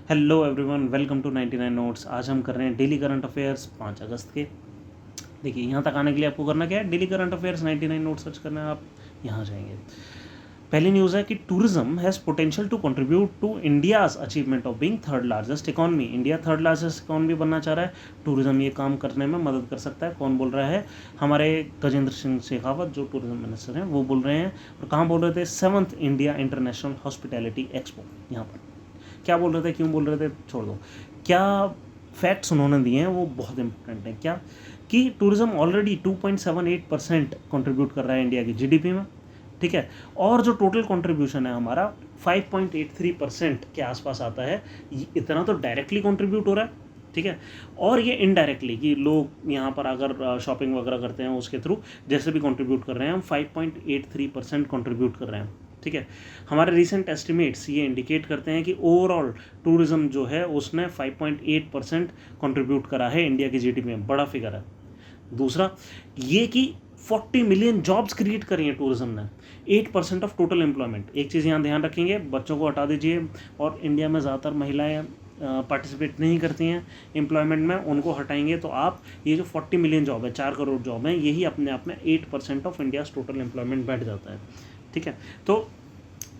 Hello everyone, welcome to 99 notes. आज हम कर रहे हैं डेली करंट अफेयर्स 5 अगस्त के। देखिए, यहाँ तक आने के लिए आपको करना क्या है, daily current affairs 99 notes search करना है, आप यहाँ जाएंगे। पहली न्यूज़ है कि tourism has potential to contribute to India's achievement of being third largest economy. India third largest economy बनना चाह रहा है, टूरिज्म ये काम करने में मदद कर सकता है। कौन बोल रहा है? हमारे गजेंद्र सिंह शेखावत जो टूरिज्म मिनिस्टर हैं वो बोल रहे हैं। और कहाँ बोल रहे थे? 7th India international hospitality expo. यहाँ पर क्या बोल रहे थे, क्यों बोल रहे थे, छोड़ दो। क्या फैक्ट्स उन्होंने दिए हैं वो बहुत इंपॉर्टेंट है। क्या कि टूरिज्म ऑलरेडी 2.78% कंट्रीब्यूट कर रहा है इंडिया की जीडीपी में, ठीक है। और जो टोटल कंट्रीब्यूशन है हमारा 5.83% के आसपास आता है। इतना तो डायरेक्टली कंट्रीब्यूट हो रहा है, ठीक है। और ये इनडायरेक्टली कि लोग यहाँ पर अगर शॉपिंग वगैरह करते हैं उसके थ्रू जैसे भी कंट्रीब्यूट कर रहे हैं, हम 5.83% कंट्रीब्यूट कर रहे हैं, ठीक है। हमारे रिसेंट एस्टिमेट्स ये इंडिकेट करते हैं कि ओवरऑल टूरिज्म जो है उसने 5.8% कंट्रीब्यूट करा है इंडिया की जीडीपी में। बड़ा फिगर है। दूसरा ये कि 40 मिलियन जॉब्स क्रिएट करी हैं टूरिज्म ने, 8% ऑफ टोटल एम्प्लॉयमेंट। एक चीज़ यहाँ ध्यान रखेंगे, बच्चों को हटा दीजिए। और इंडिया में ज़्यादातर महिलाएं पार्टिसिपेट नहीं करती हैं एम्प्लॉयमेंट में, उनको हटाएंगे तो आप ये जो 40 मिलियन जॉब है, 4 करोड़ जॉब हैं, यही अपने आप में 8% ऑफ इंडियाज़ टोटल एम्प्लॉयमेंट बैठ जाता है, ठीक है। तो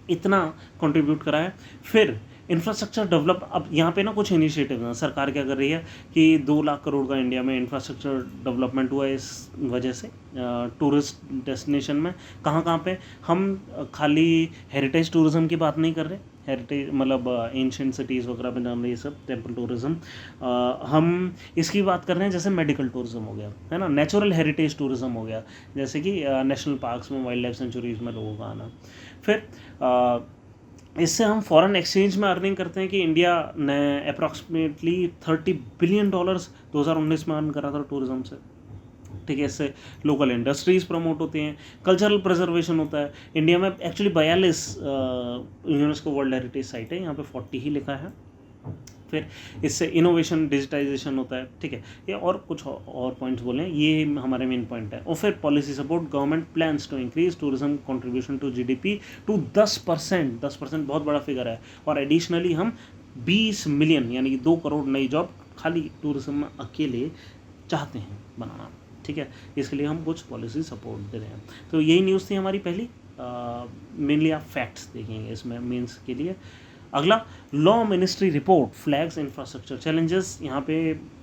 इतना कंट्रीब्यूट करा है। फिर इंफ्रास्ट्रक्चर डेवलप, अब यहाँ पे ना कुछ इनिशिएटिव हैं। सरकार क्या कर रही है कि 2 लाख करोड़ का इंडिया में इंफ्रास्ट्रक्चर डेवलपमेंट हुआ है इस वजह से टूरिस्ट डेस्टिनेशन में। कहाँ कहाँ पे? हम खाली हेरिटेज टूरिज़्म की बात नहीं कर रहे, हेरिटेज मतलब एंशिएंट सिटीज़ वगैरह में जान रही है सब, टेम्पल टूरिज़्म। हम इसकी बात कर रहे हैं जैसे मेडिकल टूरिज़्म हो गया, है ना, नेचुरल हेरिटेज टूरिज़्म हो गया, जैसे कि नेशनल पार्क्स में, वाइल्ड लाइफ सेंचुरीज़ में लोगों का आना। फिर इससे हम फॉरेन एक्सचेंज में अर्निंग करते हैं कि इंडिया ने अप्रॉक्सीमेटली $30 बिलियन 2019 में अर्न करा था टूरिज्म से, ठीक है। इससे लोकल इंडस्ट्रीज़ प्रमोट होती हैं, कल्चरल प्रिजर्वेशन होता है। इंडिया में actually 42 UNESCO world heritage site है, यहाँ पे 40 ही लिखा है। फिर इससे इनोवेशन, डिजिटाइजेशन होता है, ठीक है। ये और कुछ और पॉइंट्स बोले, ये हमारे मेन पॉइंट है। और फिर policy support, government plans to increase tourism contribution to GDP to 10%। 10% बहुत बड़ा फिगर है। और एडिशनली हम 20 मिलियन यानी कि 2 करोड़ नई जॉब खाली टूरिज्म में अकेले चाहते हैं बनाना, ठीक है। इसके लिए हम कुछ पॉलिसी सपोर्ट दे रहे हैं। तो यही न्यूज़ थी हमारी पहली। मेनली आप फैक्ट्स देखेंगे इसमें मेंस के लिए। अगला, law ministry report flags infrastructure challenges. यहाँ पे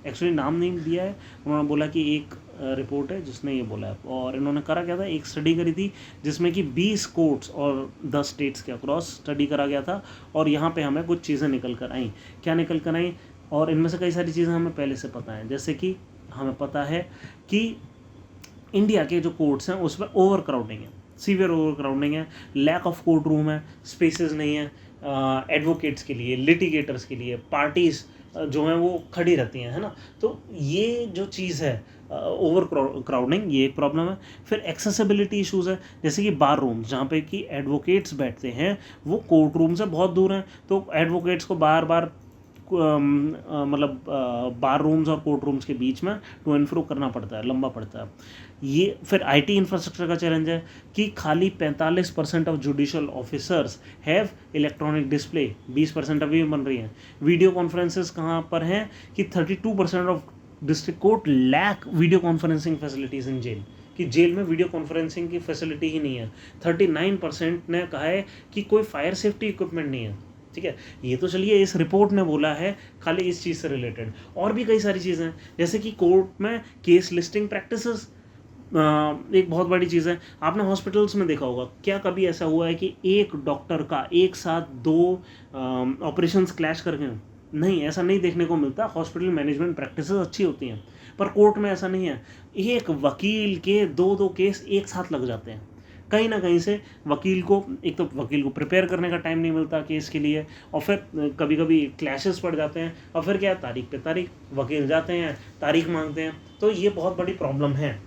एक्चुअली नाम नहीं दिया है, उन्होंने बोला कि एक रिपोर्ट है जिसने ये बोला है। और इन्होंने करा क्या था, एक स्टडी करी थी जिसमें कि 20 कोर्ट्स और 10 स्टेट्स के अक्रॉस स्टडी करा गया था। और यहाँ पे हमें कुछ चीज़ें निकल कर आई। क्या निकल कर आई? और इनमें से कई सारी चीज़ें हमें पहले से पता है, जैसे कि हमें पता है कि इंडिया के जो कोर्ट्स हैं उसमें ओवर क्राउडिंग है, सीवियर ओवर क्राउडिंग है, लैक ऑफ कोर्ट रूम है, स्पेसेस नहीं है एडवोकेट्स के लिए, लिटिगेटर्स के लिए, पार्टीज़ जो हैं वो खड़ी रहती हैं, है ना। तो ये जो चीज़ है ओवर क्राउडिंग, ये एक प्रॉब्लम है। फिर एक्सेसिबिलिटी इश्यूज़ है, जैसे कि बार रूम्स जहाँ पे कि एडवोकेट्स बैठते हैं वो कोर्ट रूम से बहुत दूर हैं, तो एडवोकेट्स को बार बार मतलब बार रूम्स और कोर्ट रूम्स के बीच में टू एंड फ्रो करना पड़ता है, लंबा पड़ता है ये। फिर आईटी इंफ्रास्ट्रक्चर का चैलेंज है कि खाली 45% of judicial officers have electronic display, 20% अभी भी बन रही हैं। वीडियो कॉन्फ्रेंसेस कहाँ पर हैं कि 32% of district court lack video conferencing facilities in jail, कि जेल में वीडियो कॉन्फ्रेंसिंग की फैसिलिटी ही नहीं है। 39% ने कहा है कि कोई फायर सेफ्टी इक्विपमेंट नहीं है, ठीक है। ये तो चलिए इस रिपोर्ट ने बोला है खाली इस चीज़ से रिलेटेड, और भी कई सारी चीज़ें हैं, जैसे कि कोर्ट में केस लिस्टिंग प्रैक्टिसेस एक बहुत बड़ी चीज़ है। आपने हॉस्पिटल्स में देखा होगा, क्या कभी ऐसा हुआ है कि एक डॉक्टर का एक साथ 2 ऑपरेशंस क्लैश कर गए? नहीं, ऐसा नहीं देखने को मिलता। हॉस्पिटल मैनेजमेंट प्रैक्टिसेस अच्छी होती हैं, पर कोर्ट में ऐसा नहीं है। एक वकील के 2 केस एक साथ लग जाते हैं। कहीं ना कहीं से वकील को, एक तो वकील को प्रिपेयर करने का टाइम नहीं मिलता केस के लिए, और फिर कभी कभी क्लैशेस पड़ जाते हैं, और फिर क्या है, तारीख पे तारीख, वकील जाते हैं, तारीख मांगते हैं। तो ये बहुत बड़ी प्रॉब्लम है।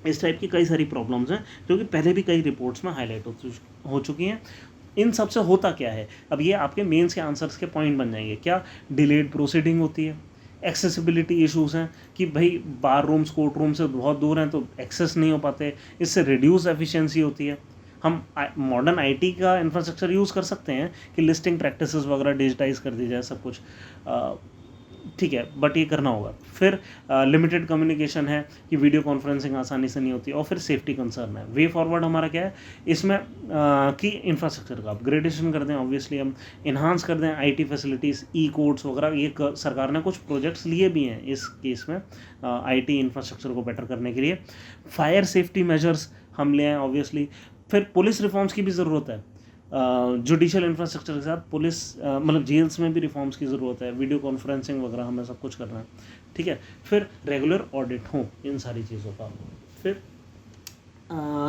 इस टाइप की कई सारी प्रॉब्लम्स हैं जो कि पहले भी कई रिपोर्ट्स में हाईलाइट हो चुकी हैं। इन सब से होता क्या है, अब ये आपके मेंस के आंसर्स के पॉइंट बन जाएंगे। क्या डिलेड प्रोसीडिंग होती है, एक्सेसिबिलिटी इश्यूज़ हैं कि भाई बार रूम्स कोर्ट रूम से बहुत दूर हैं तो एक्सेस नहीं हो पाते, इससे रिड्यूस एफिशिएंसी होती है। हम मॉडर्न आईटी का इंफ्रास्ट्रक्चर यूज़ कर सकते हैं कि लिस्टिंग प्रैक्टिसेस वगैरह डिजिटाइज कर दी जाए सब कुछ, ठीक है, बट ये करना होगा। फिर लिमिटेड कम्युनिकेशन है कि वीडियो कॉन्फ्रेंसिंग आसानी से नहीं होती, और फिर सेफ्टी कंसर्न है। वे फॉरवर्ड हमारा क्या है इसमें कि इंफ्रास्ट्रक्चर का अपग्रेडेशन कर दें, ऑब्वियसली हम इन्हांस कर दें आईटी फैसिलिटीज़, ई कोड्स वगैरह। ये सरकार ने कुछ प्रोजेक्ट्स लिए भी हैं इस केस में आईटी इंफ्रास्ट्रक्चर को बेटर करने के लिए। फायर सेफ्टी मेजर्स हम ले आए ऑब्वियसली। फिर पुलिस रिफॉर्म्स की भी ज़रूरत है, जुडिशल इंफ्रास्ट्रक्चर के साथ पुलिस मतलब जेल्स में भी रिफॉर्म्स की ज़रूरत है, वीडियो कॉन्फ्रेंसिंग वगैरह हमें सब कुछ करना है, ठीक है। फिर रेगुलर ऑडिट हो इन सारी चीज़ों का। फिर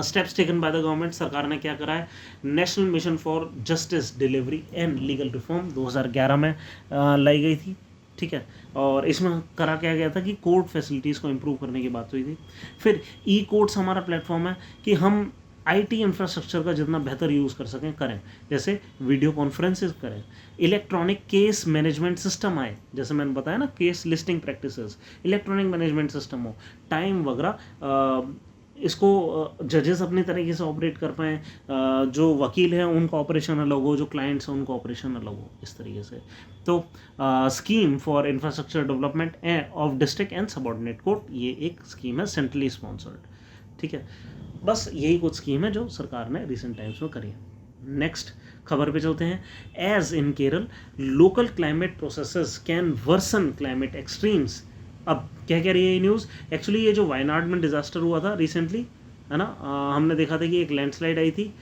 steps taken by the government, सरकार ने क्या करा है, national mission for justice delivery and legal reform 2011 में लाई गई थी, ठीक है। और इसमें करा क्या गया था कि कोर्ट फैसिलिटीज़ को इम्प्रूव करने की बात हुई थी। फिर ई कोर्ट्स हमारा प्लेटफॉर्म है कि हम आईटी इंफ्रास्ट्रक्चर का जितना बेहतर यूज़ कर सकें करें, जैसे वीडियो कॉन्फ्रेंसेस करें, इलेक्ट्रॉनिक केस मैनेजमेंट सिस्टम आए, जैसे मैंने बताया ना case listing practices, electronic management system हो, टाइम वगैरह, इसको जजेस अपनी तरीके से ऑपरेट कर पाएँ, जो वकील हैं उनका ऑपरेशन अलग हो, जो क्लाइंट्स हैं उनका ऑपरेशन अलग हो, इस तरीके से। तो scheme for infrastructure development of district and subordinate court, ये एक स्कीम है सेंट्रली स्पॉन्सर्ड, ठीक है। बस यही कुछ स्कीम है जो सरकार ने रिसेंट टाइम्स में करी है। नेक्स्ट खबर पे चलते हैं। As in Kerala local climate processes can worsen climate extremes. अब क्या कह रही है ये न्यूज़, एक्चुअली ये जो वायनाड में डिज़ास्टर हुआ था रिसेंटली, है ना, हमने देखा था कि एक लैंडस्लाइड आई थी,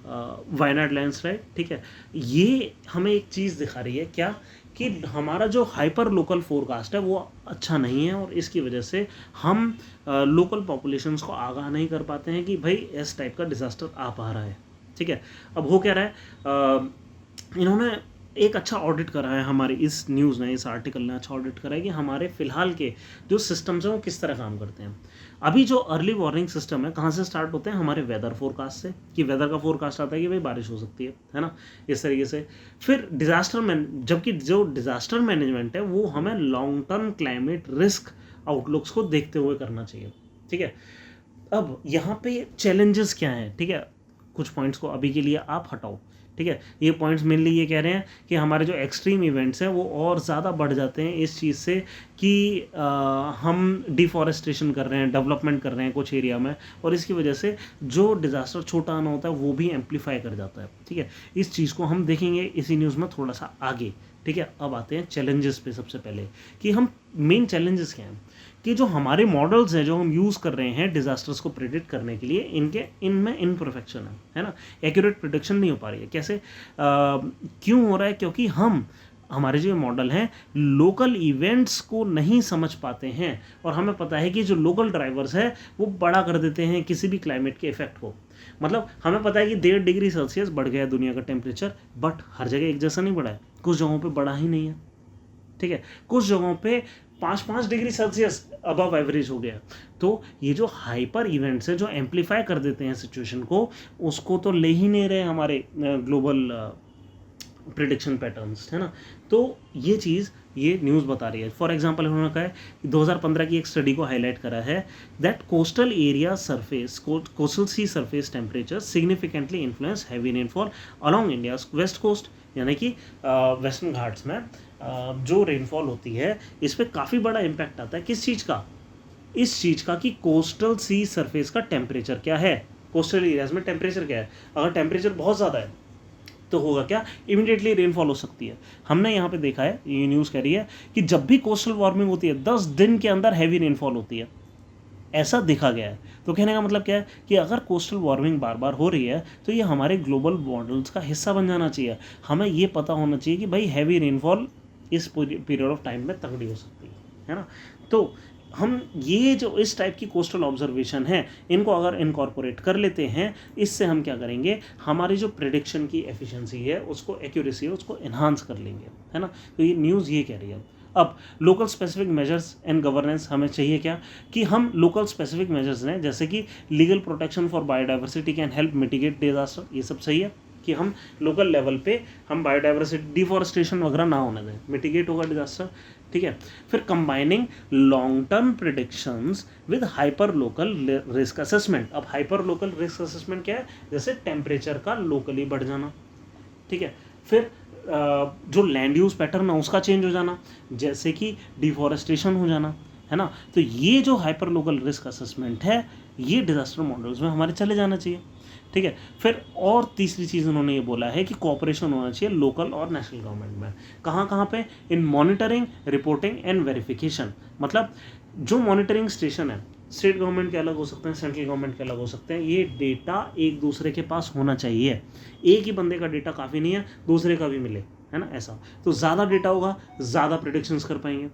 वायनाड लैंडस्लाइड, ठीक है। ये हमें एक चीज़ दिखा रही है क्या, कि हमारा जो हाइपर लोकल फोरकास्ट है वो अच्छा नहीं है, और इसकी वजह से हम लोकल पॉपुलेशंस को आगाह नहीं कर पाते हैं कि भाई इस टाइप का डिज़ास्टर आ पा रहा है, ठीक है। अब हो क्या रहा है, इन्होंने एक अच्छा ऑडिट करा है, हमारी इस न्यूज़ ने, इस आर्टिकल ने अच्छा ऑडिट करा है कि हमारे फ़िलहाल के जो सिस्टम्स हैं वो किस तरह काम करते हैं। अभी जो अर्ली वार्निंग सिस्टम है कहाँ से स्टार्ट होते हैं, हमारे वेदर फोरकास्ट से, कि वेदर का फोरकास्ट आता है कि भाई बारिश हो सकती है ना, इस तरीके से। फिर जबकि जो डिज़ास्टर मैनेजमेंट है वो हमें long term climate risk outlooks को देखते हुए करना चाहिए, ठीक है। अब यहाँ पे चैलेंजेस क्या हैं, ठीक है, कुछ पॉइंट्स को अभी के लिए आप हटाओ, ठीक है। ये पॉइंट्स मेनली ये कह रहे हैं कि हमारे जो एक्सट्रीम इवेंट्स हैं वो और ज़्यादा बढ़ जाते हैं इस चीज़ से कि हम डिफॉरेस्टेशन कर रहे हैं, डेवलपमेंट कर रहे हैं कुछ एरिया में, और इसकी वजह से जो डिज़ास्टर छोटा आना होता है वो भी एम्पलीफाई कर जाता है, ठीक है। इस चीज़ को हम देखेंगे इसी न्यूज़ में थोड़ा सा आगे, ठीक है। अब आते हैं चैलेंजेस पे। सबसे पहले कि हम मेन चैलेंजेस क्या हैं, कि जो हमारे मॉडल्स हैं जो हम यूज़ कर रहे हैं डिज़ास्टर्स को प्रेडिक्ट करने के लिए, इनमें इनपरफेक्शन है ना, एक्यूरेट प्रेडिक्शन नहीं हो पा रही है। कैसे क्यों हो रहा है, क्योंकि हमारे जो मॉडल हैं लोकल इवेंट्स को नहीं समझ पाते हैं, और हमें पता है कि जो लोकल ड्राइवर्स है वो बड़ा कर देते हैं किसी भी क्लाइमेट के इफेक्ट को। मतलब हमें पता है कि 1.5 डिग्री सेल्सियस बढ़ गया है दुनिया का टेम्परेचर, बट हर जगह एक जैसा नहीं बढ़ा है, कुछ जगहों पे बढ़ा ही नहीं है, ठीक है। कुछ जगहों पे 5 डिग्री सेल्सियस अबव एवरेज हो गया। तो ये जो हाइपर इवेंट्स हैं जो एम्पलीफाई कर देते हैं सिचुएशन को, उसको तो ले ही नहीं रहे हमारे ग्लोबल प्रिडिक्शन पैटर्न्स, है ना। तो ये चीज़ ये न्यूज़ बता रही है। फॉर एग्जांपल उन्होंने कहा है 2015 की एक स्टडी को हाईलाइट करा है that coastal area surface coastal sea surface temperature significantly influence heavy rainfall along India west coast, यानी कि वेस्टर्न घाट्स में जो रेनफॉल होती है इस पर काफ़ी बड़ा इम्पैक्ट आता है। किस चीज़ का, इस चीज़ का कि कोस्टल सी सरफेस का टेम्परेचर क्या है, कोस्टल एरियाज में टेम्परेचर क्या है। अगर टेम्परेचर बहुत ज़्यादा है तो होगा क्या, इमीडिएटली रेनफॉल हो सकती है। हमने यहाँ पे देखा है, ये न्यूज़ कह रही है कि जब भी कोस्टल वार्मिंग होती है 10 दिन के अंदर हैवी रेनफॉल होती है, ऐसा देखा गया है। तो कहने का मतलब क्या है कि अगर कोस्टल वार्मिंग बार बार हो रही है तो ये हमारे ग्लोबल मॉडल्स का हिस्सा बन जाना चाहिए। हमें ये पता होना चाहिए कि भाई हैवी रेनफॉल इस पीरियड ऑफ टाइम में तगड़ी हो सकती है ना। तो हम ये जो इस टाइप की कोस्टल ऑब्जर्वेशन है इनको अगर इनकॉर्पोरेट कर लेते हैं, इससे हम क्या करेंगे, हमारी जो प्रेडिक्शन की एफिशिएंसी है उसको, एक्यूरेसी है उसको इन्हांस कर लेंगे, है ना। तो ये न्यूज़ ये कह रही है। अब local specific measures and governance हमें चाहिए क्या, कि हम लोकल स्पेसिफिक मेजर्स लें, जैसे कि legal protection for biodiversity can help mitigate disaster, ये सब सही है। कि हम लोकल लेवल पे हम बायोडाइवर्सिटी डिफॉरेस्टेशन वगैरह ना होने दें, मिटिगेट होगा डिजास्टर, ठीक है। फिर combining long term predictions with hyper local risk assessment. अब हाइपर लोकल रिस्क असेसमेंट क्या है, जैसे टेम्परेचर का लोकली बढ़ जाना, ठीक है। फिर जो लैंड यूज पैटर्न है उसका चेंज हो जाना, जैसे कि डिफॉरेस्टेशन हो जाना, है ना। तो ये जो हाइपर लोकल रिस्क असेसमेंट है ये डिजास्टर मॉडल्स में हमारे चले जाना चाहिए, ठीक है। फिर और तीसरी चीज़ उन्होंने ये बोला है कि कोऑपरेशन होना चाहिए लोकल और नेशनल गवर्नमेंट में। कहाँ कहाँ पे, इन मॉनिटरिंग, रिपोर्टिंग एंड वेरिफिकेशन। मतलब जो मॉनिटरिंग स्टेशन है, स्टेट गवर्नमेंट के अलग हो सकते हैं, सेंट्रल गवर्नमेंट के अलग हो सकते हैं, ये डेटा एक दूसरे के पास होना चाहिए। एक ही बंदे का डेटा काफ़ी नहीं है, दूसरे का भी मिले, है ना, ऐसा। तो ज़्यादा डेटा होगा, ज़्यादा प्रिडिक्शंस कर पाएंगे।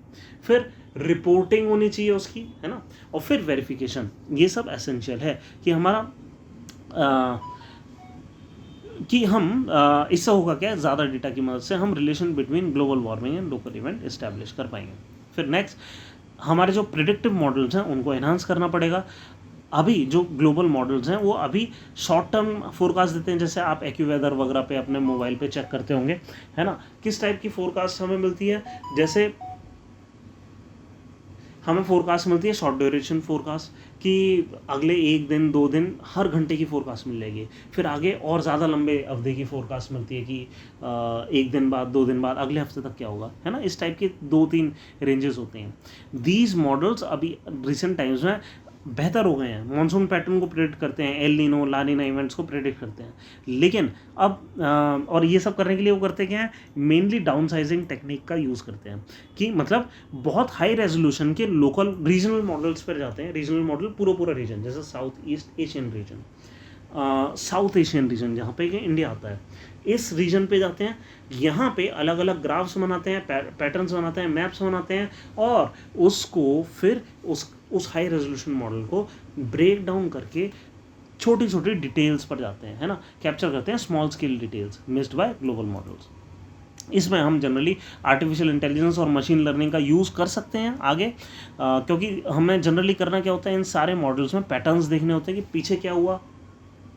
फिर रिपोर्टिंग होनी चाहिए उसकी, है ना। और फिर वेरिफिकेशन, ये सब एसेंशियल है कि हमारा कि हम इससे होगा क्या, ज़्यादा डेटा की मदद से हम relation between global warming and local event establish कर पाएंगे। फिर नेक्स्ट, हमारे जो प्रिडिक्टिव मॉडल्स हैं उनको एनहांस करना पड़ेगा। अभी जो ग्लोबल मॉडल्स हैं वो अभी शॉर्ट टर्म फोरकास्ट देते हैं, जैसे आप एक्यूवेदर वगैरह पे अपने मोबाइल पे चेक करते होंगे, है ना। किस टाइप की फोरकास्ट हमें मिलती है, जैसे हमें फोरकास्ट मिलती है शॉर्ट ड्यूरेशन फोरकास्ट, कि अगले 1 दिन 2 दिन हर घंटे की फोरकास्ट मिल जाएगी। फिर आगे और ज़्यादा लंबे अवधि की फोरकास्ट मिलती है कि 1 दिन बाद 2 दिन बाद अगले हफ्ते तक क्या होगा, है ना। इस टाइप के 2-3 रेंजेस होते हैं। दीज मॉडल्स अभी रिसेंट टाइम्स में बेहतर हो गए हैं, मानसून पैटर्न को प्रेडिक्ट करते हैं, एल नीनो ला नीना इवेंट्स को प्रेडिक्ट करते हैं। लेकिन अब और ये सब करने के लिए वो करते क्या है, मेनली डाउन साइजिंग टेक्निक का यूज़ करते हैं, कि मतलब बहुत हाई रेजोल्यूशन के लोकल रीजनल मॉडल्स पर जाते हैं। रीजनल मॉडल पूरा रीजन, जैसे south east Asian region, south Asian region जहाँ पे कि इंडिया आता है, इस रीजन पे जाते हैं। यहाँ पे अलग अलग ग्राफ्स बनाते हैं, पैटर्न्स बनाते हैं, मैप्स बनाते हैं, और उसको फिर उस हाई रेजोल्यूशन मॉडल को ब्रेक डाउन करके छोटी छोटी डिटेल्स पर जाते हैं, है ना, कैप्चर करते हैं small scale details missed by global models. इसमें हम जनरली आर्टिफिशियल इंटेलिजेंस और मशीन लर्निंग का यूज़ कर सकते हैं आगे, क्योंकि हमें जनरली करना क्या होता है, इन सारे मॉडल्स में पैटर्न्स देखने होते हैं कि पीछे क्या हुआ,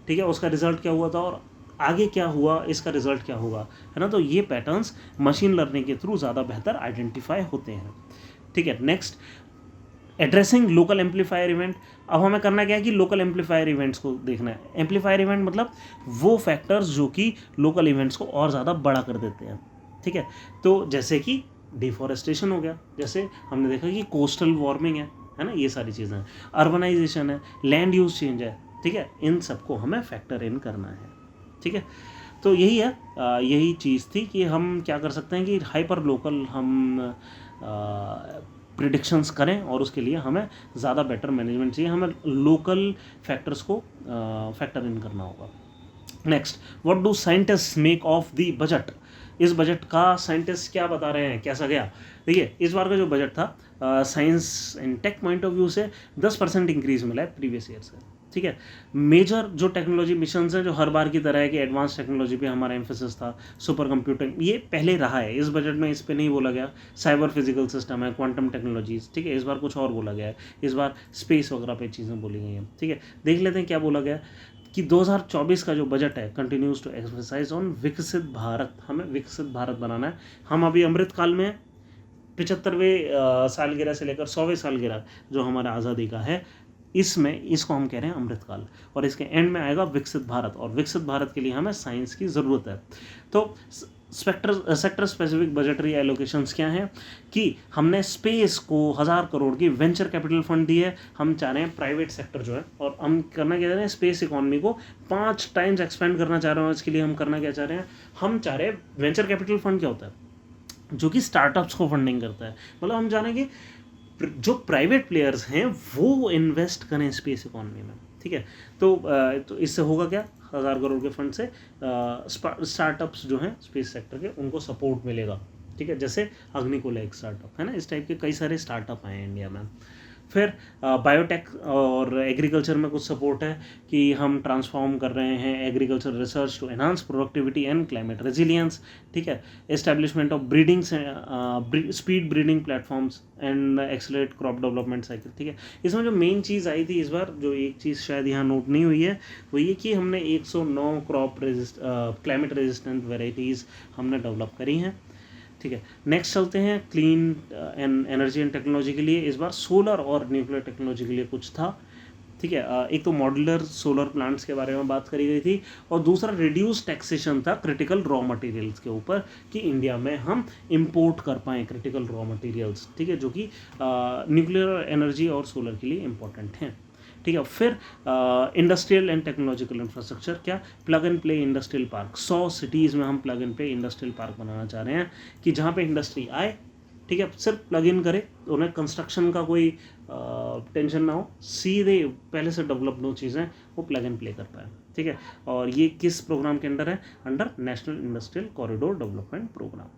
ठीक है, उसका रिजल्ट क्या हुआ था, और आगे क्या हुआ, इसका रिजल्ट क्या होगा, है ना। तो ये पैटर्न्स मशीन लर्निंग के थ्रू ज़्यादा बेहतर आइडेंटिफाई होते हैं, ठीक है। Next, addressing local amplifier event. अब हमें करना क्या है कि लोकल एम्पलीफायर इवेंट्स को देखना है। एम्पलीफायर इवेंट मतलब वो फैक्टर्स जो कि लोकल इवेंट्स को और ज़्यादा बड़ा कर देते हैं, ठीक है। तो जैसे कि डिफॉरेस्टेशन हो गया, जैसे हमने देखा कि कोस्टल वार्मिंग है ना, ये सारी चीज़ें हैं, अर्बनाइजेशन है, लैंड यूज चेंज है, ठीक है। इन सबको हमें फैक्टर इन करना है, ठीक है। तो यही है, यही चीज़ थी कि हम क्या कर सकते हैं कि हाइपर लोकल हम प्रिडिक्शंस करें, और उसके लिए हमें ज़्यादा बेटर मैनेजमेंट चाहिए, हमें लोकल फैक्टर्स को फैक्टर इन करना होगा। Next, what do scientist make of the budget. इस बजट का साइंटिस्ट क्या बता रहे हैं, कैसा गया। देखिए, इस बार का जो बजट था science and tech point of view से 10% इंक्रीज़ मिला है प्रीवियस ईयर से, ठीक है। मेजर जो टेक्नोलॉजी मिशंस हैं, जो हर बार की तरह है कि एडवांस टेक्नोलॉजी पे हमारा एम्फेसिस था, सुपर कंप्यूटिंग, ये पहले रहा है, इस बजट में इस पे नहीं बोला गया। साइबर फिजिकल सिस्टम है, क्वांटम टेक्नोलॉजीज, ठीक है, इस बार कुछ और बोला गया है, इस बार स्पेस वगैरह पे चीज़ें बोली गई हैं, ठीक है। देख लेते हैं क्या बोला गया कि 2024 का जो बजट है कंटिन्यूज टू एक्सरसाइज ऑन विकसित भारत। हमें विकसित भारत बनाना है। हम अभी अमृतकाल में 75वें सालगिरह से लेकर 100वें सालगिरह जो हमारा आज़ादी का है, इसमें इसको हम कह रहे हैं अमृतकाल, और इसके एंड में आएगा विकसित भारत, और विकसित भारत के लिए हमें साइंस की ज़रूरत है। तो सेक्टर स्पेसिफिक बजटरी एलोकेशंस क्या हैं कि हमने स्पेस को 1000 करोड़ की वेंचर कैपिटल फंड दी है। हम चाह रहे हैं प्राइवेट सेक्टर जो है, और हम करना क्या चाह रहे हैं, स्पेस इकोनॉमी को 5 टाइम्स एक्सपेंड करना चाह रहे हैं। इसके लिए हम करना क्या चाह रहे हैं, हम चाह रहे हैं वेंचर कैपिटल फंड क्या होता है, जो कि स्टार्टअप्स को फंडिंग करता है। मतलब हम चाह रहे हैं कि जो प्राइवेट प्लेयर्स हैं वो इन्वेस्ट करें स्पेस इकोनॉमी में, ठीक है। तो इससे होगा क्या, 1000 करोड़ के फंड से स्टार्टअप्स जो हैं स्पेस सेक्टर के, उनको सपोर्ट मिलेगा, ठीक है। जैसे अग्निकुल एक स्टार्टअप है ना, इस टाइप के कई सारे स्टार्टअप आए हैं इंडिया में। फिर बायोटेक और एग्रीकल्चर में कुछ सपोर्ट है कि हम ट्रांसफॉर्म कर रहे हैं agriculture research to enhance productivity and climate resilience, ठीक है। Establishment of breeding speed breeding platforms and accelerate crop development cycle, ठीक है। इसमें जो मेन चीज़ आई थी इस बार, जो एक चीज़ शायद यहाँ नोट नहीं हुई है, वो ये कि हमने 109 क्लाइमेट रेजिस्टेंट वेराइटीज़ हमने डेवलप करी हैं, ठीक है। नेक्स्ट चलते हैं clean and energy and technology के लिए। इस बार सोलर और न्यूक्लियर टेक्नोलॉजी के लिए कुछ था, ठीक है। एक तो मॉड्यूलर सोलर प्लांट्स के बारे में बात करी गई थी, और दूसरा रिड्यूस टैक्सेशन था क्रिटिकल रॉ मटेरियल्स के ऊपर, कि इंडिया में हम इंपोर्ट कर पाएँ क्रिटिकल रॉ मटेरियल्स, ठीक है, जो कि न्यूक्लियर एनर्जी और सोलर के लिए इंपॉर्टेंट हैं, ठीक है। फिर इंडस्ट्रियल एंड टेक्नोलॉजिकल इंफ्रास्ट्रक्चर, क्या plug and play industrial park, 100 cities में हम plug and play industrial park बनाना चाह रहे हैं, कि जहाँ पे इंडस्ट्री आए, ठीक है, सिर्फ प्लग इन करे, उन्हें कंस्ट्रक्शन का कोई टेंशन ना हो, सीधे पहले से डेवलप्ड हो चीज़ें वो प्लग एंड प्ले कर पाए, ठीक है। और ये किस प्रोग्राम के अंडर है? Under national industrial corridor development program,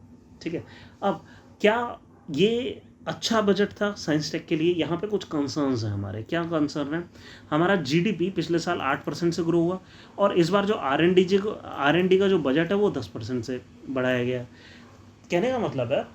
ठीक है। अब क्या ये अच्छा बजट था साइंस टेक के लिए? यहाँ पे कुछ कंसर्न्स हैं हमारे। क्या कंसर्न है? हमारा जीडीपी पिछले साल 8% से ग्रो हुआ, और इस बार जो आर एन डी का जो बजट है वो 10% से बढ़ाया गया। कहने का मतलब है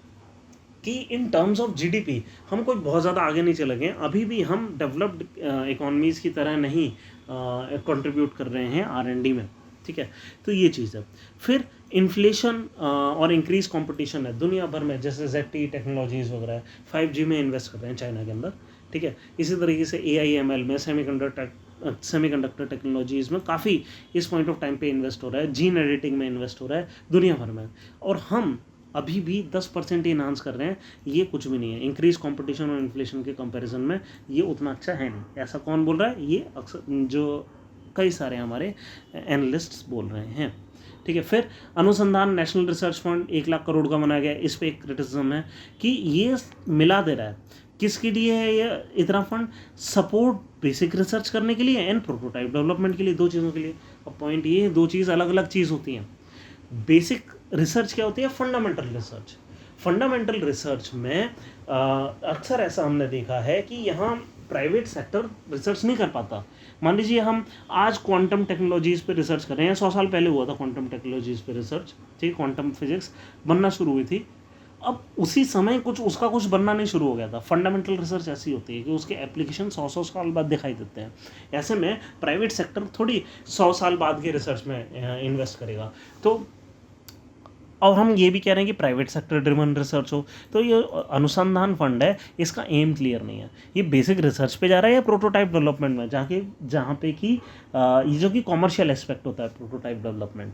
कि इन टर्म्स ऑफ जीडीपी हम कोई बहुत ज़्यादा आगे नहीं चले गए, अभी भी हम डेवलप्ड इकोनॉमीज़ की तरह नहीं कंट्रीब्यूट कर रहे हैं आर.एन.डी में, ठीक है। तो ये चीज़ है। फिर इन्फ्लेशन और इंक्रीज कंपटीशन है दुनिया भर में, जैसे ZTE टेक्नोलॉजीज़ वगैरह है, 5G में इन्वेस्ट कर रहे हैं चाइना के अंदर, ठीक है। इसी तरीके से AI/ML में, सेमीकंडक्टर टेक्नोलॉजीज़ में काफ़ी इस पॉइंट ऑफ टाइम पे इन्वेस्ट हो रहा है, जीन एडिटिंग में इन्वेस्ट हो रहा है दुनिया भर में, और हम अभी भी 10% ही इन्हांस कर रहे हैं। ये कुछ भी नहीं है इंक्रीज कंपटीशन और इन्फ्लेशन के कंपैरिजन में, ये उतना अच्छा है नहीं। ऐसा कौन बोल रहा है? ये अक्सर जो कई सारे हमारे एनालिस्ट्स बोल रहे हैं, ठीक है। फिर अनुसंधान national research fund 1 lakh crore का बनाया गया। इस पर एक क्रिटिसिज्म है कि ये मिला दे रहा है, किसके लिए है ये इतना फंड? सपोर्ट बेसिक रिसर्च करने के लिए एंड प्रोटोटाइप डेवलपमेंट के लिए, दो चीज़ों के लिए। अब पॉइंट ये है, दो चीज़ अलग अलग चीज़ होती हैं। बेसिक रिसर्च क्या होती है? Fundamental research. फंडामेंटल रिसर्च में अक्सर ऐसा हमने देखा है कि यहाँ प्राइवेट सेक्टर रिसर्च नहीं कर पाता। मान लीजिए हम आज क्वांटम टेक्नोलॉजीज़ पे रिसर्च कर रहे हैं, 100 साल पहले हुआ था क्वांटम टेक्नोलॉजीज़ पे रिसर्च, ठीक है, क्वांटम फिजिक्स बनना शुरू हुई थी। अब उसी समय कुछ बनना नहीं शुरू हो गया था। फंडामेंटल रिसर्च ऐसी होती है कि उसके एप्लीकेशन 100 साल बाद दिखाई देते हैं। ऐसे में प्राइवेट सेक्टर थोड़ी 100 साल बाद के रिसर्च में इन्वेस्ट करेगा। तो और हम ये भी कह रहे हैं कि प्राइवेट सेक्टर ड्रिवन रिसर्च हो, तो ये अनुसंधान फंड है, इसका एम क्लियर नहीं है। ये बेसिक रिसर्च पे जा रहा है या प्रोटोटाइप डेवलपमेंट में, जहाँ पे कि ये जो कि कॉमर्शियल एस्पेक्ट होता है प्रोटोटाइप डेवलपमेंट,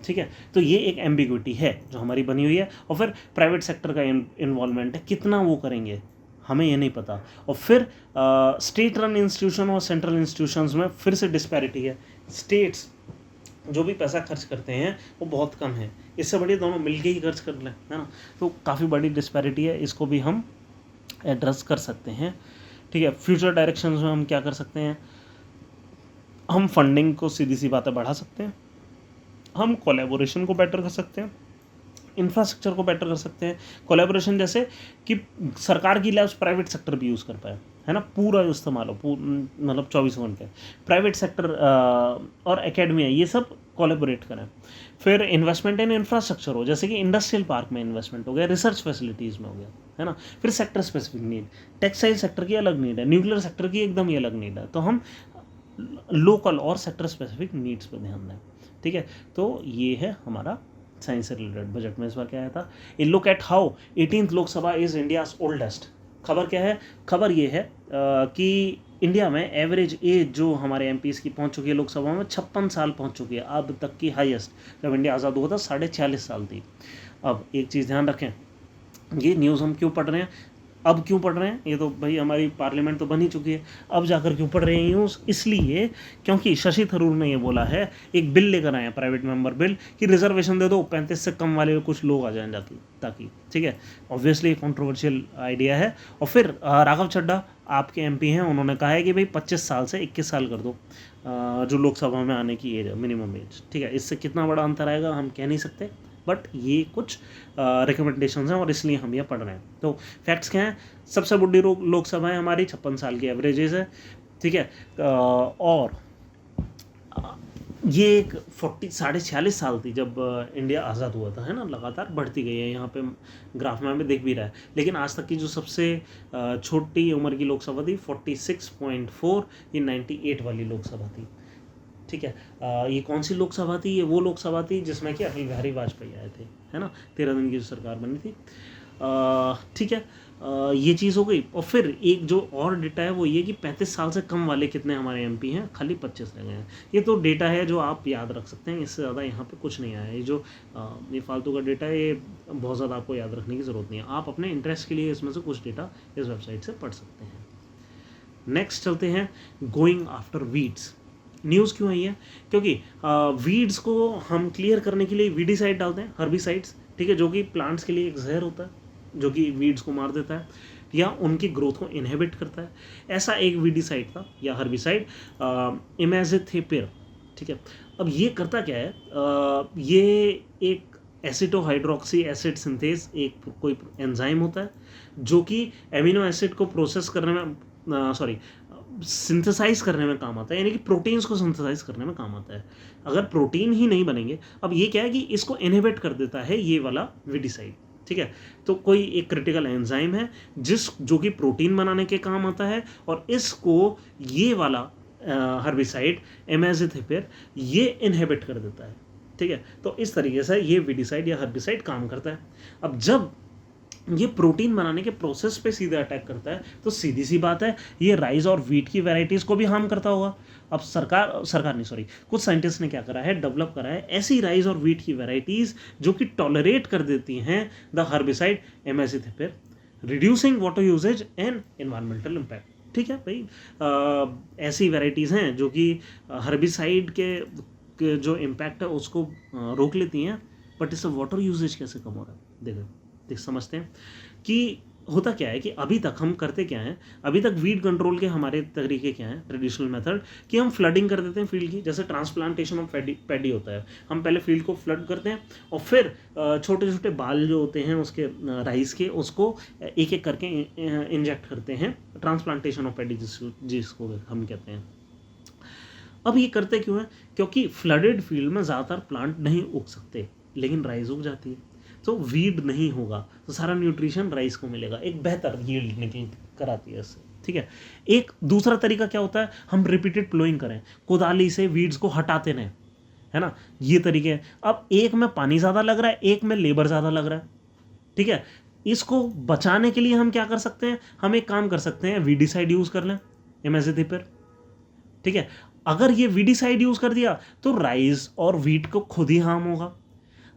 ठीक है। तो ये एक एम्बिग्विटी है जो हमारी बनी हुई है। और फिर प्राइवेट सेक्टर का इन्वॉल्वमेंट है, कितना वो करेंगे हमें ये नहीं पता। और फिर स्टेट रन इंस्टीट्यूशन और सेंट्रल इंस्टीट्यूशंस में फिर से डिस्पैरिटी है। स्टेट्स जो भी पैसा खर्च करते हैं वो बहुत कम है, इससे बढ़िया दोनों मिलके ही खर्च कर लें, है ना। तो काफ़ी बड़ी डिस्पैरिटी है, इसको भी हम एड्रेस कर सकते हैं, ठीक है। फ्यूचर डायरेक्शंस में हम क्या कर सकते हैं? हम फंडिंग को सीधी सी बातें बढ़ा सकते हैं, हम कोलैबोरेशन को बेटर कर सकते हैं, इंफ्रास्ट्रक्चर को बेटर कर सकते हैं। कोलैबोरेशन जैसे कि सरकार की लैब्स प्राइवेट सेक्टर भी यूज़ कर पाए, है ना, पूरा इस्तेमाल हो, मतलब 24 घंटे। प्राइवेट सेक्टर और एकेडमी है, ये सब कोलैबोरेट करें। फिर इन्वेस्टमेंट इन इंफ्रास्ट्रक्चर हो, जैसे कि इंडस्ट्रियल पार्क में इन्वेस्टमेंट हो गया, रिसर्च फैसिलिटीज़ में हो गया, है ना। फिर sector specific need, textile sector की अलग नीड है, न्यूक्लियर सेक्टर की एकदम ही अलग नीड है, तो हम लोकल और सेक्टर स्पेसिफिक नीड्स पर ध्यान दें, ठीक है। तो ये है हमारा साइंस से रिलेटेड बजट में इस बार क्या आया था। ए look at how 18th Lok Sabha is India's oldest. खबर क्या है? खबर ये है कि इंडिया में एवरेज एज जो हमारे एमपीज़ की पहुंच चुकी है लोकसभा में 56 साल पहुंच चुकी है, अब तक की हाईएस्ट। जब इंडिया आज़ाद हुआ था 46.5 साल थी। अब एक चीज़ ध्यान रखें, ये न्यूज़ हम क्यों पढ़ रहे हैं, अब क्यों पढ़ रहे हैं? ये तो भाई हमारी पार्लियामेंट तो बन ही चुकी है, अब जाकर क्यों पढ़ रहे हैं न्यूज़? इसलिए क्योंकि शशि थरूर ने ये बोला है, एक बिल लेकर आए हैं, प्राइवेट मेंबर बिल, कि रिजर्वेशन दे दो 35 से कम वाले कुछ लोग आ जाएं ताकि, ठीक है। ऑब्वियसली कंट्रोवर्शियल आइडिया है। और फिर राघव चड्ढा आपके एमपी हैं, उन्होंने कहा है कि भाई 25 साल से 21 साल कर दो जो लोकसभा में आने की एज है, मिनिमम एज, ठीक है। इससे कितना बड़ा अंतर आएगा हम कह नहीं सकते, बट ये कुछ रिकमेंडेशंस हैं और इसलिए हम ये पढ़ रहे हैं। तो फैक्ट्स क्या हैं? सबसे बड़ी लोकसभा है हमारी, 56 साल की एवरेजेस है, ठीक है। और ये एक 46 साल थी जब इंडिया आज़ाद हुआ था, है ना, लगातार बढ़ती गई है, यहाँ पे ग्राफ में हमें दिख भी रहा है। लेकिन आज तक की जो सबसे छोटी उम्र की लोकसभा थी 46.4, ये 98 वाली लोकसभा थी, ठीक है। ये कौन सी लोकसभा थी? ये वो लोकसभा थी जिसमें कि अटल बिहारी वाजपेयी आए थे, है ना, 13 दिन की जो सरकार बनी थी, ठीक है। ये चीज़ हो गई। और फिर एक जो और डेटा है वो ये कि 35 साल से कम वाले कितने हमारे एमपी हैं, खाली 25 रह गए हैं। ये तो डेटा है जो आप याद रख सकते हैं, इससे ज़्यादा यहाँ पे कुछ नहीं आया है। ये जो ये फालतू का डेटा है, ये बहुत ज़्यादा आपको याद रखने की ज़रूरत नहीं है। आप अपने इंटरेस्ट के लिए इसमें से कुछ डेटा इस वेबसाइट से पढ़ सकते हैं। नेक्स्ट चलते हैं, गोइंग आफ्टर वीड्स। न्यूज़ क्यों आई है? क्योंकि वीड्स को हम क्लियर करने के लिए वीडीसाइड डालते हैं, हर्बिसाइड्स, ठीक है, जो कि प्लांट्स के लिए एक जहर होता है, जो कि वीड्स को मार देता है या उनकी ग्रोथ को इनहिबिट करता है। ऐसा एक वीडीसाइड था या हर्बिसाइड, इमेजिथिपिर, ठीक है। अब ये करता क्या है? ये एक एसिटोहाइड्रोक्सी एसिड सिंथेज, एक कोई एंजाइम होता है जो कि एमिनो एसिड को प्रोसेस करने में सिंथेसाइज करने में काम आता है, यानी कि प्रोटीन्स को सिंथेसाइज करने में काम आता है। अगर प्रोटीन ही नहीं बनेंगे, अब ये क्या है कि इसको इनहिबिट कर देता है ये वाला वीडीसाइड, ठीक है। तो कोई एक क्रिटिकल एंजाइम है जो कि प्रोटीन बनाने के काम आता है, और इसको ये वाला हर्बिसाइड इमेजिथिपिर ये इनहिबिट कर देता है, ठीक है। तो इस तरीके से ये वीडीसाइड या हर्बिसाइड काम करता है। अब जब ये प्रोटीन बनाने के प्रोसेस पे सीधे अटैक करता है तो सीधी सी बात है ये राइस और व्हीट की वैरायटीज़ को भी हार्म करता होगा। अब कुछ साइंटिस्ट ने क्या करा है, डेवलप करा है ऐसी राइस और व्हीट की वैरायटीज़ जो कि टॉलरेट कर देती हैं the herbicide imazethapyr, reducing water usage and environmental impact, ठीक है भाई। ऐसी वैरायटीज़ हैं जो कि हर्बिसाइड के जो इम्पैक्ट है उसको रोक लेती हैं, बट इससे वाटर यूजेज कैसे कम हो रहा है? देखो समझते हैं कि होता क्या है कि अभी तक हम करते क्या हैं, अभी तक वीड कंट्रोल के हमारे तरीके क्या हैं, ट्रेडिशनल मेथड, कि हम फ्लडिंग कर देते हैं फील्ड की, जैसे ट्रांसप्लांटेशन ऑफ पैडी होता है। हम पहले फील्ड को फ्लड करते हैं और फिर छोटे छोटे बाल जो होते हैं उसके राइस के, उसको एक एक करके इंजेक्ट करते हैं, ट्रांसप्लांटेशन ऑफ पैडी जिसको हम कहते हैं। अब ये करते क्यों है? क्योंकि फ्लडेड फील्ड में ज़्यादातर प्लांट नहीं उग सकते, लेकिन राइस उग जाती है, तो वीड नहीं होगा, तो सारा न्यूट्रिशन राइस को मिलेगा, एक बेहतर यील्ड निकल कर आती है इससे, ठीक है। एक दूसरा तरीका क्या होता है, हम रिपीटेड प्लोइंग करें, कुदाली से वीड्स को हटाते रहें, है ना, ये तरीके हैं। अब एक में पानी ज़्यादा लग रहा है, एक में लेबर ज़्यादा लग रहा है, ठीक है। इसको बचाने के लिए हम क्या कर सकते हैं, हम एक काम कर सकते हैं, वीडीसाइड यूज़ कर लें, इमेजिथिपिर, ठीक है। अगर ये वीडीसाइड यूज़ कर दिया तो राइस और वीट को खुद ही हार्म होगा।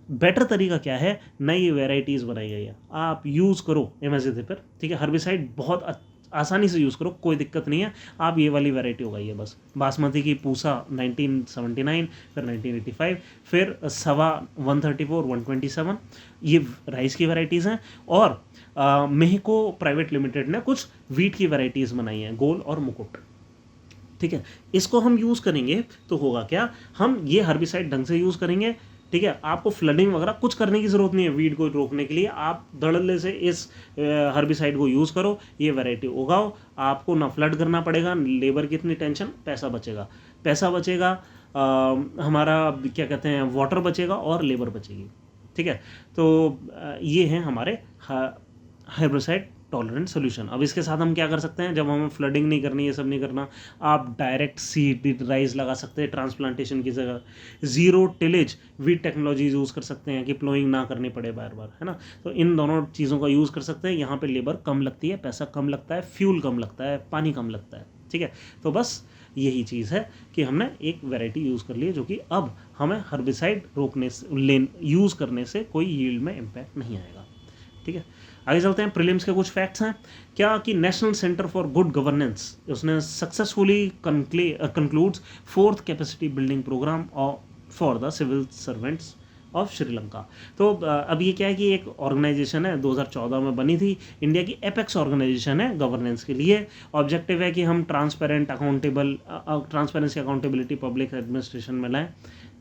बेटर तरीका क्या है, नई वेराइटीज़ बनाई गई है, आप यूज़ करो इमेजिथिपिर, ठीक है। हर्बिसाइड बहुत आसानी से यूज़ करो, कोई दिक्कत नहीं है। आप ये वाली वैरायटी उगाइए बस, बासमती की पूसा 1979, फिर 1985, फिर सवा 134, 127, ये राइस की वैरायटीज़ हैं। और मेहको प्राइवेट लिमिटेड ने कुछ वीट की वैरायटीज़ बनाई हैं, गोल और मुकुट, ठीक है। इसको हम यूज़ करेंगे तो होगा क्या, हम ये हर्बिसाइड ढंग से यूज़ करेंगे, ठीक है। आपको फ्लडिंग वगैरह कुछ करने की ज़रूरत नहीं है वीड को रोकने के लिए, आप धड़ल्ले से इस हर्बिसाइड को यूज़ करो, ये वैरायटी उगाओ, आपको ना फ्लड करना पड़ेगा, लेबर की इतनी टेंशन, पैसा बचेगा, हमारा क्या कहते हैं, वाटर बचेगा और लेबर बचेगी, ठीक है। तो ये हैं हमारे हर्बिसाइड टॉलरेंट सोल्यूशन। अब इसके साथ हम क्या कर सकते हैं, जब हमें फ्लडिंग नहीं करनी, ये सब नहीं करना, आप डायरेक्ट सीड राइस लगा सकते हैं ट्रांसप्लांटेशन की जगह, zero tillage wheat technology use कर सकते हैं कि प्लोइंग ना करनी पड़े बार बार, है ना। तो इन दोनों चीज़ों का यूज़ कर सकते हैं। यहाँ पे लेबर कम लगती है, पैसा कम लगता है, फ्यूल कम लगता है, पानी कम लगता है, ठीक है। तो बस यही चीज़ है कि हमने एक वैरायटी यूज़ कर ली है जो कि अब हमें हर्बिसाइड रोकने से यूज़ करने से कोई यील्ड में इम्पैक्ट नहीं आएगा, ठीक है। आगे चलते हैं, प्रीलिम्स के कुछ फैक्ट्स हैं क्या कि national centre for good governance उसने successfully concludes 4th capacity building programme for the civil servants of Sri Lanka. तो अब ये क्या है कि एक ऑर्गेनाइजेशन है, 2014 में बनी थी, इंडिया की एपेक्स ऑर्गेनाइजेशन है गवर्नेंस के लिए। ऑब्जेक्टिव है कि हम ट्रांसपेरेंसी अकाउंटेबिलिटी पब्लिक एडमिनिस्ट्रेशन में लाएँ,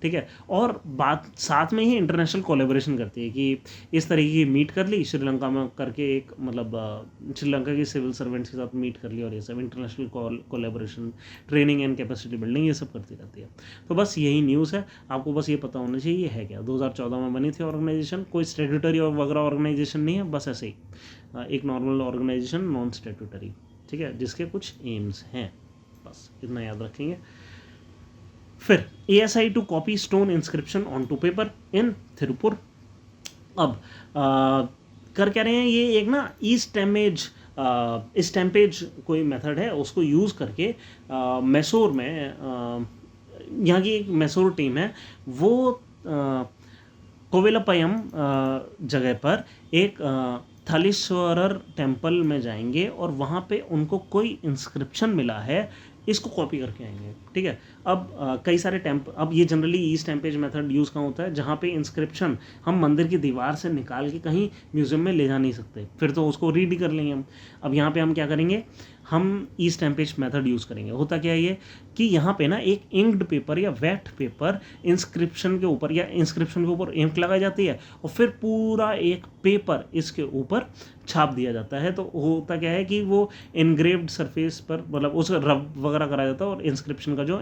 ठीक है। और बात साथ में ही इंटरनेशनल कोलेबोरेशन करती है कि इस तरीके की मीट कर ली श्रीलंका में करके, एक मतलब श्रीलंका के सिविल सर्वेंट्स के साथ मीट कर ली, और ये सब international collaboration, training and capacity building, ये सब करती रहती है। तो बस यही न्यूज़ है, आपको बस ये पता होना चाहिए ये है क्या। 2014 में बनी थी ऑर्गेनाइजेशन, कोई स्टैट्यूटरी और वगैरह ऑर्गेनाइजेशन नहीं है, बस ऐसे ही एक नॉर्मल ऑर्गेनाइजेशन, नॉन स्टैट्यूटरी, ठीक है, जिसके कुछ एम्स हैं, बस इतना याद रखेंगे। फिर ASI to copy stone inscription on to paper in Tiruppur. अब कर क्या रहे हैं ये, एक ना स्टैम्पेज कोई मेथड है, उसको यूज़ करके मैसूर में यहाँ की एक मैसूर टीम है, वो कोविलपयम जगह पर एक थालीश्वरर टेम्पल में जाएंगे और वहाँ पे उनको कोई इंस्क्रिप्शन मिला है, इसको कॉपी करके आएंगे, ठीक है। अब कई सारे अब ये जनरली ई स्टैम्पेज मेथड यूज़ कहाँ होता है, जहाँ पे इंस्क्रिप्शन हम मंदिर की दीवार से निकाल के कहीं म्यूज़ियम में ले जा नहीं सकते, फिर तो उसको रीड ही कर लेंगे हम। अब यहाँ पे हम क्या करेंगे, हम ई स्टैम्पेज मेथड यूज़ करेंगे। होता क्या है ये कि यहाँ पे ना एक इंक्ड पेपर या वेट पेपर इंस्क्रिप्शन के ऊपर, या इंस्क्रिप्शन के ऊपर इंक लगाई जाती है और फिर पूरा एक पेपर इसके ऊपर छाप दिया जाता है। तो होता क्या है कि वो इनग्रेव्ड सरफेस पर, मतलब उस रब वगैरह कराया जाता है और इंस्क्रिप्शन का जो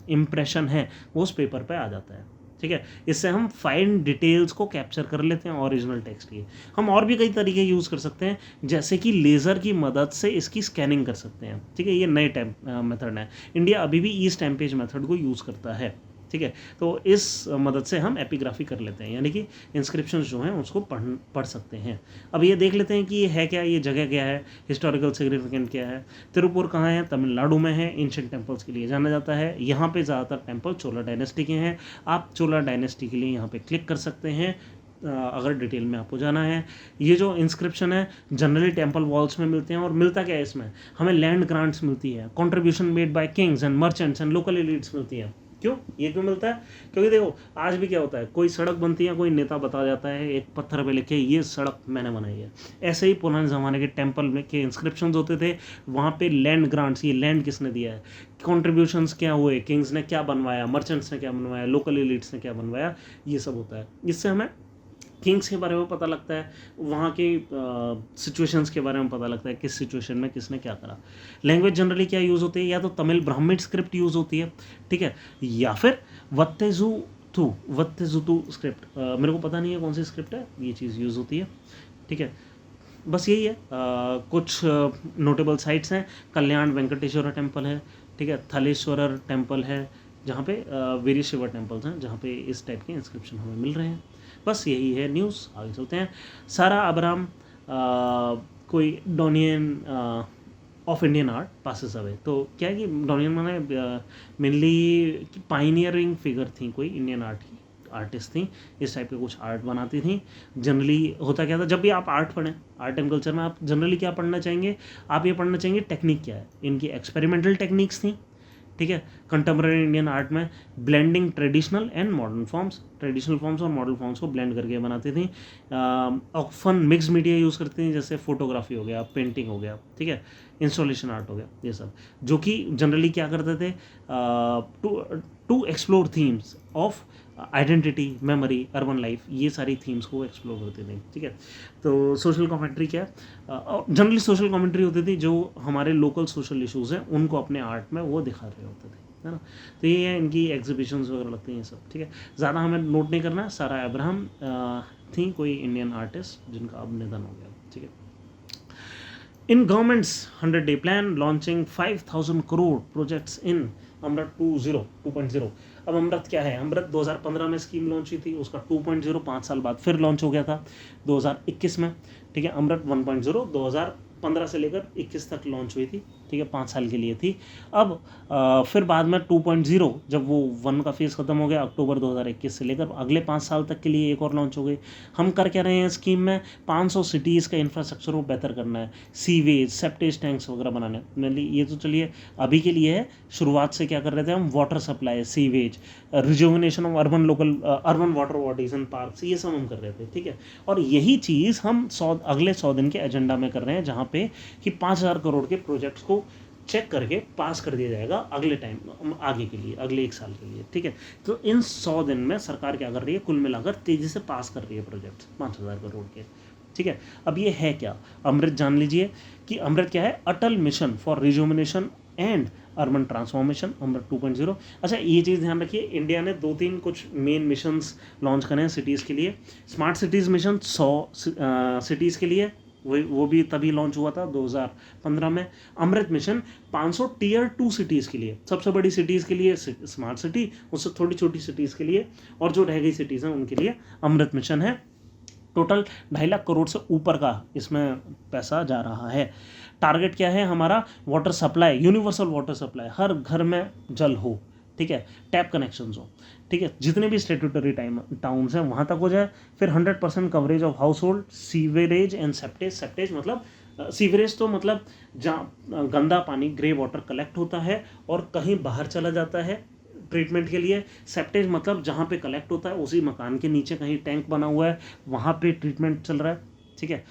इम्प्रेशन है वो उस पेपर पे आ जाता है, ठीक है। इससे हम फाइन डिटेल्स को कैप्चर कर लेते हैं ओरिजिनल टेक्स्ट की। हम और भी कई तरीके यूज़ कर सकते हैं, जैसे कि लेज़र की मदद से इसकी स्कैनिंग कर सकते हैं, ठीक है। ये नए मेथड है, इंडिया अभी भी ई स्टैम्पेज मेथड को यूज़ करता है, ठीक है। तो इस मदद से हम एपिग्राफी कर लेते हैं, यानी कि इंस्क्रिप्शंस जो हैं उसको पढ़ सकते हैं। अब ये देख लेते हैं कि ये है क्या, ये जगह क्या है, हिस्टोरिकल सिग्निफिकेंट क्या है। तिरुपुर कहाँ है, तमिलनाडु में है, एंशिएंट टेम्पल्स के लिए जाना जाता है। यहाँ पे ज़्यादातर टेम्पल चोला डायनेस्टी के हैं, आप चोला डायनेस्टी के लिए यहाँ पे क्लिक कर सकते हैं अगर डिटेल में आपको जाना है। ये जो इंस्क्रिप्शन है जनरली टेम्पल वॉल्स में मिलते हैं, और मिलता क्या है इसमें, हमें लैंड ग्रांट्स मिलती है, contribution made by Kings and merchants and local elites मिलती है। क्यों, ये क्यों मिलता है, क्योंकि देखो आज भी क्या होता है, कोई सड़क बनती है, कोई नेता बता जाता है एक पत्थर पे लिखे ये सड़क मैंने बनाई है। ऐसे ही पुराने ज़माने के टेम्पल में के इंस्क्रिप्शंस होते थे, वहाँ पे लैंड ग्रांट्स, ये लैंड किसने दिया है, कॉन्ट्रीब्यूशंस क्या हुए, किंग्स ने क्या बनवाया, मर्चेंट्स ने क्या बनवाया, लोकल एलिट्स ने क्या बनवाया, ये सब होता है। इससे हमें किंग्स के बारे में पता लगता है, वहाँ के सिचुएशंस के बारे में पता लगता है, किस सिचुएशन में किसने क्या करा। लैंग्वेज जनरली क्या यूज़ होती है, या तो तमिल ब्राह्मिण स्क्रिप्ट यूज़ होती है, ठीक है, या फिर वत्तेजुतु स्क्रिप्ट, मेरे को पता नहीं है कौन सी स्क्रिप्ट है, ये चीज़ यूज़ होती है, ठीक है। बस यही है। कुछ नोटेबल साइट्स हैं, कल्याण वेंकटेश्वर टेम्पल है, ठीक है, थालेश्वरर टेम्पल है, जहाँ पे वेरियस शिवर टेम्पल्स हैं जहाँ पे इस टाइप के इंस्क्रिप्शन हमें मिल रहे हैं। बस यही है न्यूज़, आगे चलते हैं। सारा अब्राहम कोई doyenne of Indian art passes away. तो क्या है कि डोनियन माने मेनली पाइनियरिंग फिगर थी, कोई इंडियन आर्ट की आर्टिस्ट थी, इस टाइप के कुछ आर्ट बनाती थी। जनरली होता क्या था, जब भी आप आर्ट पढ़ें, आर्ट एंड कल्चर में आप जनरली क्या पढ़ना चाहेंगे, आप ये पढ़ना चाहेंगे टेक्निक क्या है, इनकी एक्सपेरिमेंटल टेक्निक्स थी, ठीक है। कंटेम्प्रेरी इंडियन आर्ट में blending traditional and modern forms, traditional forms और मॉडर्न फॉर्म्स को ब्लेंड करके बनाती थी। ऑफन मिक्स मीडिया यूज़ करती थी, जैसे फोटोग्राफी हो गया, पेंटिंग हो गया, ठीक है, इंस्टॉलेशन आर्ट हो गया, ये सब, जो कि जनरली क्या करते थे, to explore themes of identity, memory, urban life, ये सारी थीम्स को एक्सप्लोर करते थे, ठीक है। तो सोशल कमेंट्री क्या है, जनरली सोशल कमेंट्री होती थी, जो हमारे लोकल सोशल इश्यूज़ हैं उनको अपने आर्ट में वो दिखा रहे होते थे, है ना। तो ये है, इनकी एग्जीबिशंस वगैरह लगती हैं सब, ठीक है। ज़्यादा हमें नोट नहीं करना है। सारा अब्राहम थी कोई इंडियन आर्टिस्ट जिनका अब निधन हो गया, ठीक है। In government's 100-day plan launching 5,000 crore projects in AMRUT 2.0। अब अमृत क्या है, अमृत 2015 में स्कीम लॉन्च हुई थी, उसका 2.0 5 साल बाद फिर लॉन्च हो गया था 2021 में, ठीक है। अमृत 1.0 2015 से लेकर 21 तक लॉन्च हुई थी, ठीक है, 5 साल के लिए थी। अब फिर बाद में 2.0 जब वो 1 का फेज़ ख़त्म हो गया अक्टूबर 2021 से लेकर अगले 5 साल तक के लिए एक और लॉन्च हो गई। हम कर क्या रहे हैं स्कीम में, 500 सिटीज़ का इंफ्रास्ट्रक्चर को बेहतर करना है, सीवेज, सेप्टेज टैंक्स वगैरह बनाने। मेनली ये तो चलिए अभी के लिए है, शुरुआत से क्या कर रहे थे हम, water supply, sewage, rejuvenation of urban water bodies and parks, ये सब हम कर रहे थे, ठीक है। और यही चीज़ हम अगले 100 दिन के एजेंडा में कर रहे हैं, जहाँ पे कि 5,000 करोड़ के प्रोजेक्ट्स को चेक करके पास कर दिया जाएगा अगले टाइम, आगे के लिए, अगले 1 साल के लिए, ठीक है। तो इन 100 दिन में सरकार क्या कर रही है, कुल मिलाकर तेज़ी से पास कर रही है प्रोजेक्ट्स 5,000 करोड़ के, ठीक है। अब ये है क्या, अमृत जान लीजिए कि अमृत क्या है, Atal mission for rejuvenation and urban transformation, AMRUT 2.0। अच्छा ये चीज़ ध्यान रखिए, इंडिया ने 2-3 कुछ मेन मिशंस लॉन्च करे हैं सिटीज़ के लिए। स्मार्ट सिटीज़ मिशन 100 सिटीज़ के लिए, वो भी तभी लॉन्च हुआ था 2015 में। अमृत मिशन 500 टियर 2 सिटीज़ के लिए, सबसे बड़ी सिटीज़ के लिए स्मार्ट सिटी, उससे थोड़ी छोटी सिटीज़ के लिए, और जो रह गई सिटीज़ हैं उनके लिए अमृत मिशन है। टोटल 2.5 लाख करोड़ से ऊपर का इसमें पैसा जा रहा है। टारगेट क्या है हमारा, water supply, universal water supply, हर घर में जल हो, ठीक है, टैप कनेक्शंस हो, ठीक है, जितने भी स्टेट्यूटरी टाउन्स हैं वहाँ तक हो जाए। फिर 100% coverage of house hold, sewerage and septage. Septage मतलब सीवरेज तो मतलब जहाँ गंदा पानी ग्रे वाटर कलेक्ट होता है और कहीं बाहर चला जाता है ट्रीटमेंट के लिए। सेप्टेज मतलब जहाँ पे कलेक्ट होता है उसी मकान के नीचे कहीं टैंक बना हुआ है, वहाँ पे ट्रीटमेंट चल रहा है, ठीक है,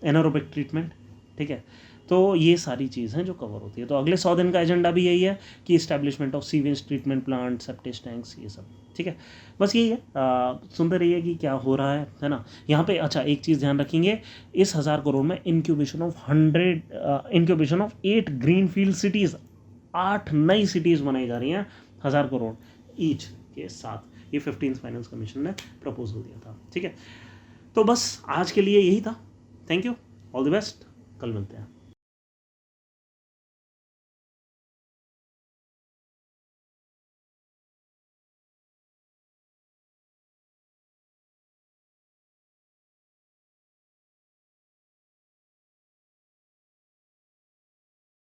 एनारोबिक ट्रीटमेंट, ठीक है। तो ये सारी चीज़ हैं जो कवर होती है। तो अगले 100 दिन का एजेंडा भी यही है कि establishment of sewage treatment plant, septage tanks, ये सब, ठीक है। बस यही है, सुनते रहिए कि क्या हो रहा है ना। यहाँ पे अच्छा एक चीज़ ध्यान रखेंगे, इस 1000 करोड़ में incubation of 8 green field cities, 8 नई सिटीज़ बनाई जा रही हैं 1000 करोड़ ईच के साथ। ये 15th फाइनेंस कमीशन ने प्रपोजल दिया था, ठीक है। तो बस आज के लिए यही था। Thank you, all the best, कल मिलते हैं।